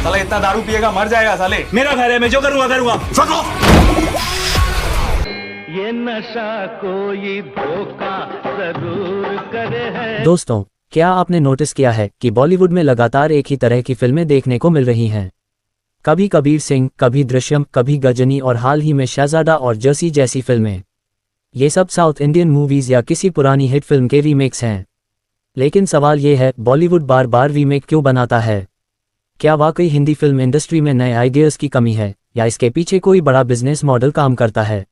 साला इतना दारू पिएगा मर जाएगा साले। मेरा घर है, मैं जो करूंगा करूंगा। ये नशा कोई धोखा जरूर करे है। दोस्तों, क्या आपने नोटिस किया है कि बॉलीवुड में लगातार एक ही तरह की फिल्में देखने को मिल रही हैं? कभी कबीर सिंह, कभी दृश्यम, कभी गजनी और हाल ही में शहजादा और जर्सी जैसी फिल्में। ये सब साउथ इंडियन मूवीज या किसी पुरानी हिट फिल्म के रीमेक्स हैं। लेकिन सवाल ये है, बॉलीवुड बार बार रीमेक क्यों बनाता है? क्या वाकई हिंदी फिल्म इंडस्ट्री में नए आइडियाज़ की कमी है या इसके पीछे कोई बड़ा बिजनेस मॉडल काम करता है?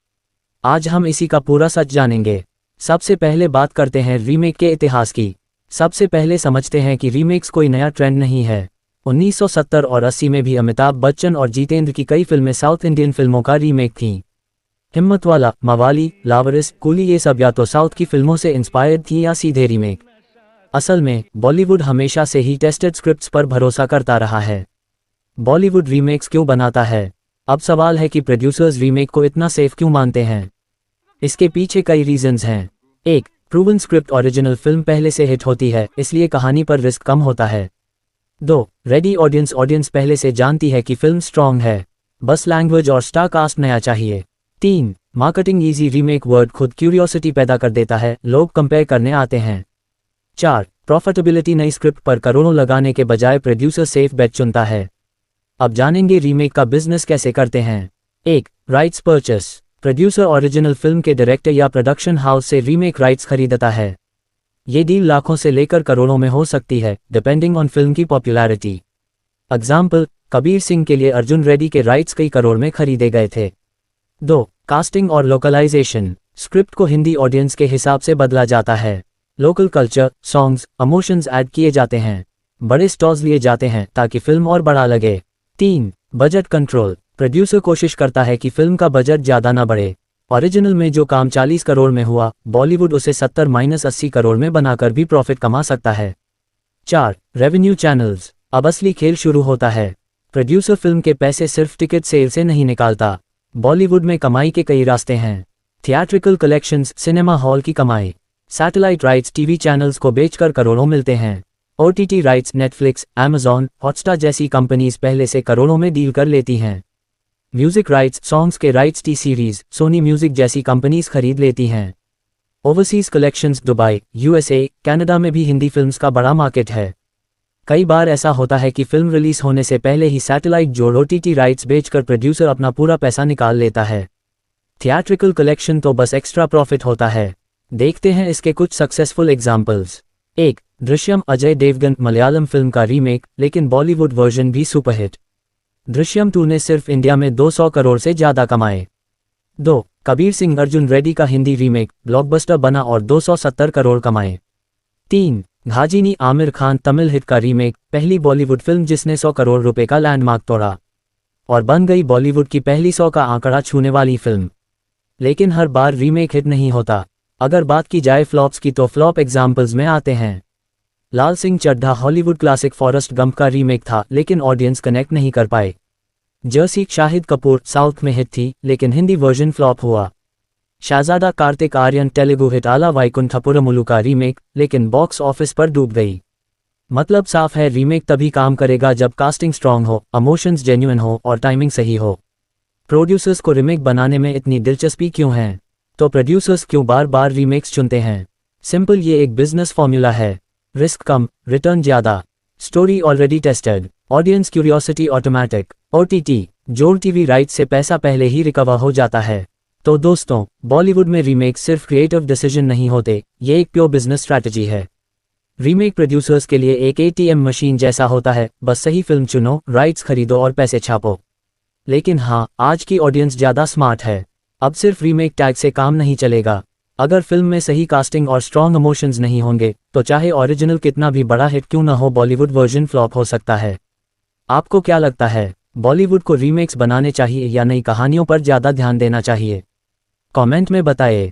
आज हम इसी का पूरा सच जानेंगे। सबसे पहले बात करते हैं रीमेक के इतिहास की। सबसे पहले समझते हैं कि रीमेक्स कोई नया ट्रेंड नहीं है। 1970 और 80 में भी अमिताभ बच्चन और जितेंद्र की कई फिल्में साउथ इंडियन फिल्मों का रीमेक थीं। हिम्मतवाला, मवाली, लावारिस, कूली, ये सब या तो साउथ की फिल्मों से इंस्पायर्ड थी या सीधे रीमेक। असल में बॉलीवुड हमेशा से ही टेस्टेड स्क्रिप्ट्स पर भरोसा करता रहा है। बॉलीवुड रीमेक्स क्यों बनाता है? अब सवाल है कि प्रोड्यूसर्स रीमेक को इतना सेफ क्यों मानते हैं। इसके पीछे कई रीजंस हैं। 1. प्रूवन स्क्रिप्ट, ओरिजिनल फिल्म पहले से हिट होती है, इसलिए कहानी पर रिस्क कम होता है। 2. रेडी ऑडियंस पहले से जानती है कि फिल्म स्ट्रॉन्ग है, बस लैंग्वेज और स्टार कास्ट नया चाहिए। 3. मार्केटिंग इजी, रीमेक वर्ड खुद क्यूरियोसिटी पैदा कर देता है, लोग कंपेयर करने आते हैं। 4. प्रॉफिटेबिलिटी, नई स्क्रिप्ट पर करोड़ों लगाने के बजाय प्रोड्यूसर सेफ बेट चुनता है। अब जानेंगे रीमेक का बिजनेस कैसे करते हैं। 1. Rights purchase, producer original film के डायरेक्टर या प्रोडक्शन हाउस से रीमेक राइट्स खरीदता है। ये डील लाखों से लेकर करोड़ों में हो सकती है, डिपेंडिंग ऑन फिल्म की पॉपुलैरिटी। एग्जाम्पल, कबीर सिंह के लिए अर्जुन रेड्डी के राइट्स कई करोड़ में खरीदे गए थे। 2. कास्टिंग और लोकलाइजेशन, स्क्रिप्ट को हिंदी ऑडियंस के हिसाब से बदला जाता है। Local culture, songs, emotions add किए जाते हैं, बड़े स्टॉर्स लिए जाते हैं ताकि फिल्म और बड़ा लगे। 3. बजट कंट्रोल, प्रोड्यूसर कोशिश करता है कि फिल्म का बजट ज़्यादा ना बढ़े। ओरिजिनल में जो काम 40 करोड़ में हुआ, बॉलीवुड उसे 70-80 करोड़ में बनाकर भी प्रॉफिट कमा सकता है। 4. रेवेन्यू चैनल्स, अब असली खेल शुरू होता है। प्रोड्यूसर फिल्म के पैसे सिर्फ टिकट सेल से नहीं निकालता। बॉलीवुड में कमाई के कई रास्ते हैं। थिएट्रिकल कलेक्शंस, सिनेमा हॉल की कमाई। सैटेलाइट राइट्स, टीवी चैनल्स को बेचकर करोड़ों मिलते हैं। OTT rights, Netflix, Amazon, Hotstar जैसी कंपनीज पहले से करोड़ों में डील कर लेती हैं। म्यूजिक राइट्स, सॉन्ग्स के rights T Series, Sony music जैसी कंपनीज खरीद लेती हैं। Overseas collections, Dubai, USA, Canada में भी हिंदी फिल्म्स का बड़ा मार्केट है। कई बार ऐसा होता है कि फिल्म रिलीज होने से पहले ही सैटेलाइट जोड़ OTT राइट्स बेचकर प्रोड्यूसर अपना पूरा पैसा निकाल लेता है। थिएट्रिकल कलेक्शन तो बस एक्स्ट्रा प्रॉफिट होता है। देखते हैं इसके कुछ successful examples. 1. Drishyam, Ajay Devgn, Malayalam film का रीमेक, लेकिन बॉलीवुड वर्जन भी सुपरहिट। दृश्यम 2 ने सिर्फ इंडिया में 200 करोड़ से ज़्यादा कमाए। 2. कबीर सिंह, अर्जुन रेड्डी का हिंदी रीमेक, ब्लॉकबस्टर बना और 270 करोड़ कमाए। 3. घाजीनी, आमिर खान, तमिल हिट का रीमेक, पहली बॉलीवुड फिल्म जिसने 100 करोड़ रुपए का लैंडमार्क तोड़ा और बन गई बॉलीवुड की पहली 100 का आंकड़ा छूने वाली फिल्म। लेकिन हर बार रीमेक हिट नहीं होता। अगर बात की जाए फ्लॉप्स की तो फ्लॉप एग्जाम्पल्स में आते हैं। Lal Singh Chaddha Hollywood classic Forrest Gump का रीमेक था, लेकिन ऑडियंस कनेक्ट नहीं कर पाए। जर्सी, शाहिद कपूर, साउथ में हिट थी, लेकिन हिंदी वर्जन फ्लॉप हुआ। शहजादा, कार्तिक आर्यन, तेलुगु हिट आला वाइकुंठपुरमुलु का रीमेक, लेकिन बॉक्स ऑफिस पर डूब गई। मतलब साफ है, रीमेक तभी काम करेगा जब कास्टिंग स्ट्रॉन्ग हो, इमोशंस जेन्युइन हो और टाइमिंग सही हो। प्रोड्यूसर्स को रीमेक बनाने में इतनी दिलचस्पी क्यों है? तो प्रोड्यूसर्स क्यों बार बार रीमेक्स चुनते हैं? सिंपल, ये एक बिजनेस फॉर्मूला है। रिस्क कम, रिटर्न ज़्यादा, story already tested, audience curiosity automatic, OTT जोड़ टीवी राइट्स से पैसा पहले ही रिकवर हो जाता है। तो दोस्तों, बॉलीवुड में रीमेक सिर्फ क्रिएटिव डिसीजन नहीं होते, ये एक प्योर बिजनेस स्ट्रैटेजी है। रीमेक प्रोड्यूसर्स के लिए एक ATM मशीन जैसा होता है, बस सही फिल्म चुनो, राइट्स खरीदो और पैसे छापो। लेकिन हाँ, आज की ऑडियंस ज़्यादा स्मार्ट है। अब सिर्फ रीमेक टैग से काम नहीं चलेगा। अगर फिल्म में सही कास्टिंग और स्ट्रॉन्ग इमोशंस नहीं होंगे, तो चाहे ओरिजिनल कितना भी बड़ा हिट क्यों ना हो, बॉलीवुड वर्जन फ्लॉप हो सकता है। आपको क्या लगता है, बॉलीवुड को रीमेक्स बनाने चाहिए या नई कहानियों पर ज़्यादा ध्यान देना चाहिए? कमेंट में बताएं।